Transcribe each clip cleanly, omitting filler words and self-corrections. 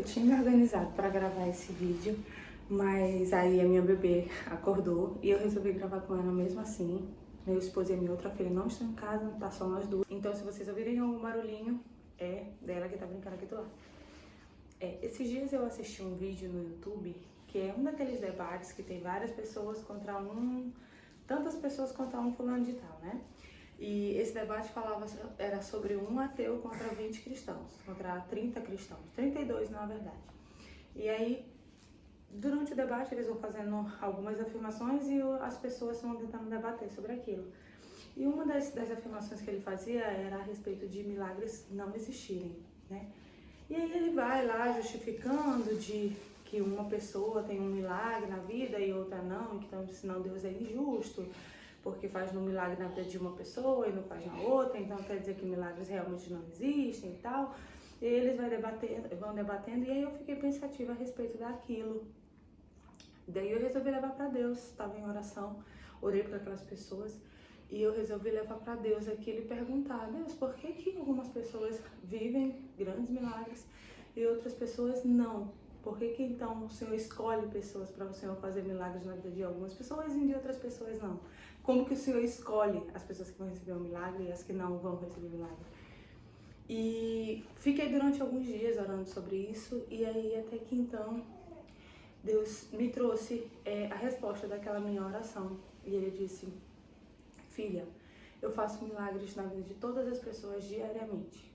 Eu tinha me organizado para gravar esse vídeo, mas aí a minha bebê acordou e eu resolvi gravar com ela mesmo assim. Meu esposo e a minha outra filha não estão em casa, tá só nós duas. Então se vocês ouvirem algum barulhinho, é dela que tá brincando aqui do lado. Esses dias eu assisti um vídeo no YouTube, que é um daqueles debates que tem várias pessoas contra tantas pessoas contra um fulano de tal, né? E esse debate era sobre um ateu contra 20 cristãos, contra 30 cristãos, 32 na verdade. E aí, durante o debate, eles vão fazendo algumas afirmações e as pessoas vão tentando debater sobre aquilo. E uma das afirmações que ele fazia era a respeito de milagres não existirem, né? E aí ele vai lá justificando de que uma pessoa tem um milagre na vida e outra não, e que então, senão Deus é injusto, porque faz um milagre na vida de uma pessoa e não faz na outra, então quer dizer que milagres realmente não existem e tal. E eles vão debatendo, e aí eu fiquei pensativa a respeito daquilo. Daí eu resolvi levar para Deus, estava em oração, orei para aquelas pessoas, e eu resolvi levar para Deus aquilo e perguntar: Deus, por que algumas pessoas vivem grandes milagres e outras pessoas não? Por que então o Senhor escolhe pessoas para o Senhor fazer milagres na vida de algumas pessoas e de outras pessoas não? Como que o Senhor escolhe as pessoas que vão receber um milagre e as que não vão receber um milagre? E fiquei durante alguns dias orando sobre isso, e aí até que então Deus me trouxe a resposta daquela minha oração. E Ele disse: filha, eu faço milagres na vida de todas as pessoas diariamente.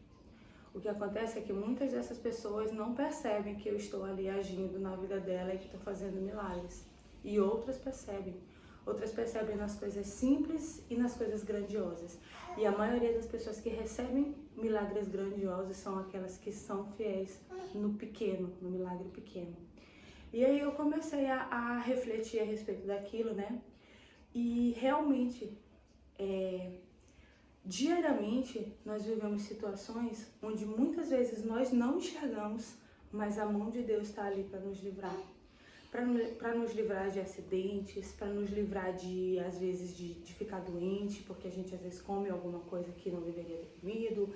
O que acontece é que muitas dessas pessoas não percebem que eu estou ali agindo na vida dela e que estou fazendo milagres. E outras percebem. Outras percebem nas coisas simples e nas coisas grandiosas. E a maioria das pessoas que recebem milagres grandiosos são aquelas que são fiéis no pequeno, no milagre pequeno. E aí eu comecei a refletir a respeito daquilo, né? E realmente, diariamente, nós vivemos situações onde muitas vezes nós não enxergamos, mas a mão de Deus está ali para nos livrar. Para nos livrar de acidentes, para nos livrar de, às vezes, de ficar doente, porque a gente às vezes come alguma coisa que não deveria ter comido,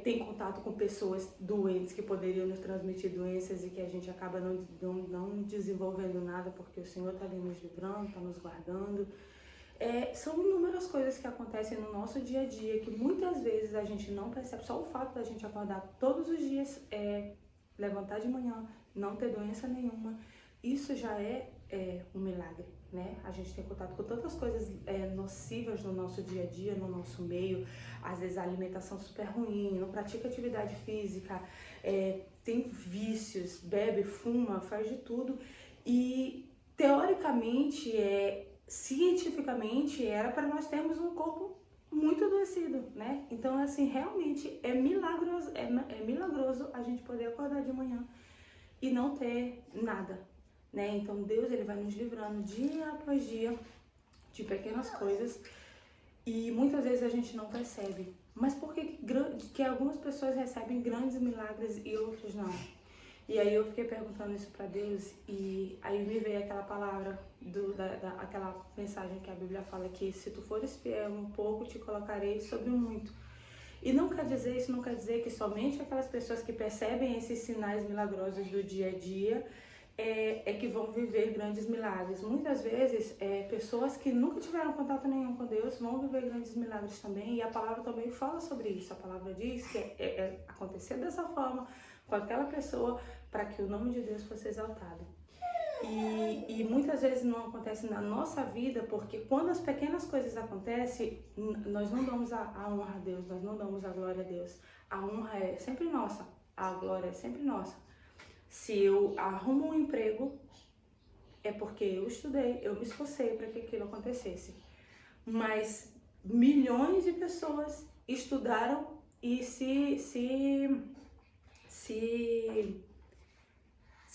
tem contato com pessoas doentes que poderiam nos transmitir doenças e que a gente acaba não desenvolvendo nada, porque o Senhor está ali nos livrando, está nos guardando. São inúmeras coisas que acontecem no nosso dia a dia que muitas vezes a gente não percebe. Só o fato da gente acordar todos os dias, levantar de manhã, não ter doença nenhuma, isso já é um milagre, né? A gente tem contato com tantas coisas nocivas no nosso dia a dia, no nosso meio. Às vezes a alimentação super ruim, não pratica atividade física, tem vícios, bebe, fuma, faz de tudo. E teoricamente, cientificamente, era para nós termos um corpo muito adoecido, né? Então, assim, realmente é milagroso a gente poder acordar de manhã e não ter nada, né? Então, Deus, ele vai nos livrando dia após dia de pequenas coisas e muitas vezes a gente não percebe. Mas por que algumas pessoas recebem grandes milagres e outras não? E aí eu fiquei perguntando isso para Deus, e aí me veio aquela palavra, aquela mensagem que a Bíblia fala que se tu fores fiel um pouco, te colocarei sobre o muito. E isso não quer dizer que somente aquelas pessoas que percebem esses sinais milagrosos do dia a dia que vão viver grandes milagres. Muitas vezes, pessoas que nunca tiveram contato nenhum com Deus vão viver grandes milagres também, e a palavra também fala sobre isso. A palavra diz que acontecer dessa forma com aquela pessoa para que o nome de Deus fosse exaltado. E muitas vezes não acontece na nossa vida, porque quando as pequenas coisas acontecem, nós não damos a honra a Deus, nós não damos a glória a Deus. A honra é sempre nossa, a glória é sempre nossa. Se eu arrumo um emprego, é porque eu estudei, eu me esforcei para que aquilo acontecesse. Mas milhões de pessoas estudaram e se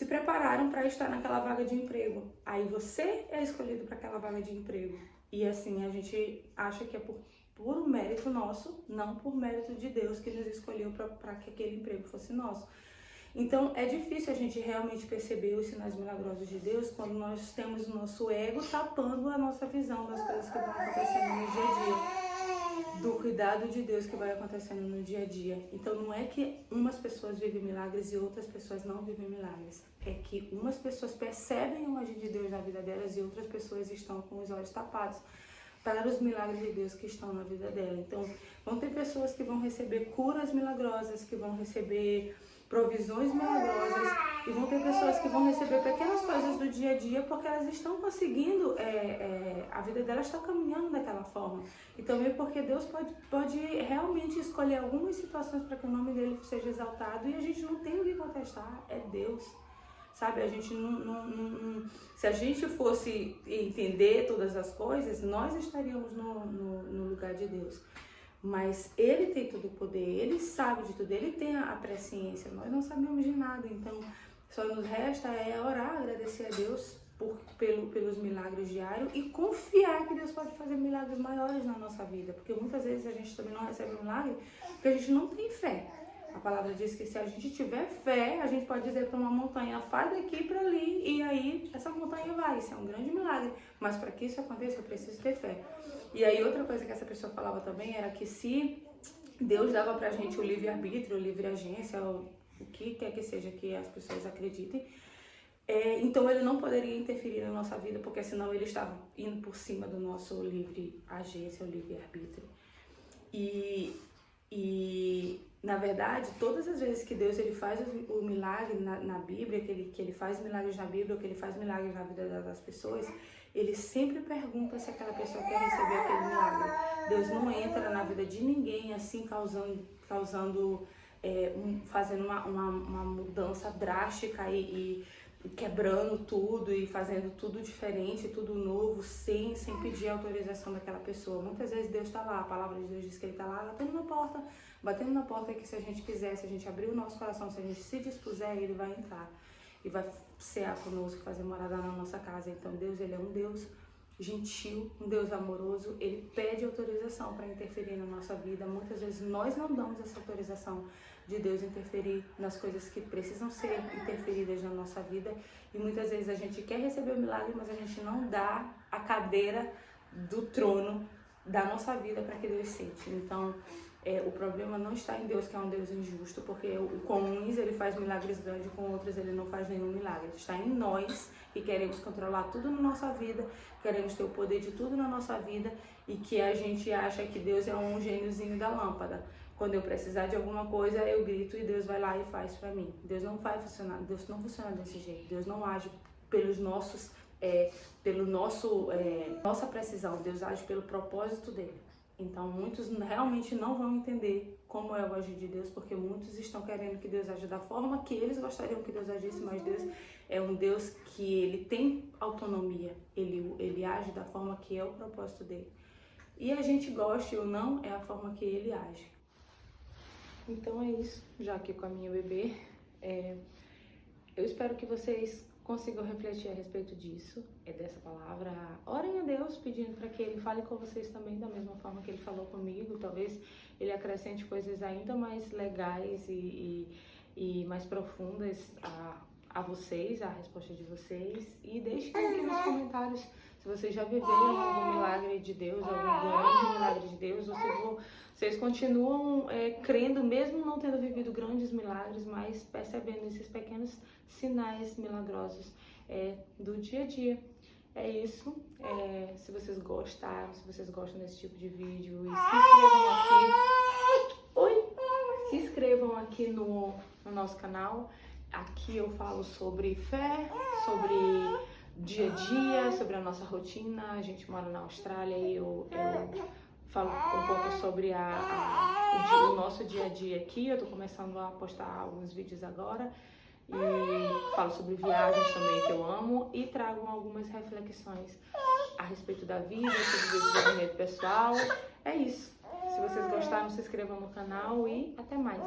prepararam para estar naquela vaga de emprego. Aí você é escolhido para aquela vaga de emprego. E assim, a gente acha que é por puro mérito nosso, não por mérito de Deus que nos escolheu para que aquele emprego fosse nosso. Então, é difícil a gente realmente perceber os sinais milagrosos de Deus quando nós temos o nosso ego tapando a nossa visão das coisas que vão acontecendo no dia a dia. do cuidado de Deus que vai acontecendo no dia a dia. Então não é que umas pessoas vivem milagres e outras pessoas não vivem milagres. É que umas pessoas percebem o agir de Deus na vida delas e outras pessoas estão com os olhos tapados para os milagres de Deus que estão na vida dela. Então vão ter pessoas que vão receber curas milagrosas, que vão receber provisões milagrosas, e vão ter pessoas que vão receber pequenas coisas do dia a dia porque elas estão conseguindo, a vida delas está caminhando daquela forma. E também porque Deus pode realmente escolher algumas situações para que o nome dele seja exaltado, e a gente não tem o que contestar, é Deus. Sabe, a gente se a gente fosse entender todas as coisas, nós estaríamos no lugar de Deus. Mas ele tem todo o poder, ele sabe de tudo, ele tem a presciência, nós não sabemos de nada. Então só nos resta orar, agradecer a Deus pelos milagres diários e confiar que Deus pode fazer milagres maiores na nossa vida, porque muitas vezes a gente também não recebe milagre porque a gente não tem fé. A palavra diz que se a gente tiver fé, a gente pode dizer para uma montanha, faz daqui para ali, e aí essa montanha vai. Isso é um grande milagre. Mas para que isso aconteça, eu preciso ter fé. E aí outra coisa que essa pessoa falava também era que se Deus dava pra gente o livre-arbítrio, o livre-agência, o que quer que seja que as pessoas acreditem, então ele não poderia interferir na nossa vida, porque senão ele estava indo por cima do nosso livre-agência, o livre-arbítrio. E na verdade, todas as vezes que Deus ele faz o milagre na Bíblia, que ele faz milagres na Bíblia, ou que ele faz milagres na vida das pessoas, ele sempre pergunta se aquela pessoa quer receber aquele milagre. Deus não entra na vida de ninguém assim fazendo uma mudança drástica e quebrando tudo e fazendo tudo diferente, tudo novo, sem pedir autorização daquela pessoa. Muitas vezes Deus está lá, a palavra de Deus diz que ele está lá batendo na porta, que se a gente quiser, se a gente abrir o nosso coração, se a gente se dispuser, ele vai entrar e vai cear conosco, fazer morada na nossa casa. Então Deus, ele é um Deus gentil, um Deus amoroso, ele pede autorização para interferir na nossa vida. Muitas vezes nós não damos essa autorização de Deus interferir nas coisas que precisam ser interferidas na nossa vida, e muitas vezes a gente quer receber o milagre, mas a gente não dá a cadeira do trono da nossa vida para que Deus sente. Então o problema não está em Deus, que é um Deus injusto, porque com uns ele faz milagres grandes, com outros ele não faz nenhum milagre. Está em nós, que queremos controlar tudo na nossa vida, queremos ter o poder de tudo na nossa vida, e que a gente acha que Deus é um gêniozinho da lâmpada. Quando eu precisar de alguma coisa, eu grito e Deus vai lá e faz para mim. Deus não vai funcionar, Deus não funciona desse jeito. Deus não age nossa precisão, Deus age pelo propósito dele. Então muitos realmente não vão entender como é o agir de Deus, porque muitos estão querendo que Deus aja da forma que eles gostariam que Deus agisse, mas Deus é um Deus que ele tem autonomia, ele age da forma que é o propósito dele. E a gente goste ou não, é a forma que ele age. Então é isso, já aqui com a minha bebê. Eu espero que vocês consigam refletir a respeito disso, dessa palavra. Orem a Deus pedindo para que Ele fale com vocês também da mesma forma que Ele falou comigo. Talvez Ele acrescente coisas ainda mais legais e mais profundas a vocês, a resposta de vocês. E deixem aqui nos comentários se vocês já viveram algum milagre de Deus, algum grande milagre de Deus, ou se vocês continuam crendo, mesmo não tendo vivido grandes milagres, mas percebendo esses pequenos sinais milagrosos do dia a dia. É isso. Se vocês gostaram, se vocês gostam desse tipo de vídeo, se inscrevam aqui no nosso canal. Aqui eu falo sobre fé, sobre dia a dia, sobre a nossa rotina. A gente mora na Austrália e eu falo um pouco sobre o nosso dia a dia aqui. Eu tô começando a postar alguns vídeos agora e falo sobre viagens também, que eu amo, e trago algumas reflexões a respeito da vida, sobre o desenvolvimento pessoal. É isso. Se vocês gostaram, se inscrevam no canal e até mais.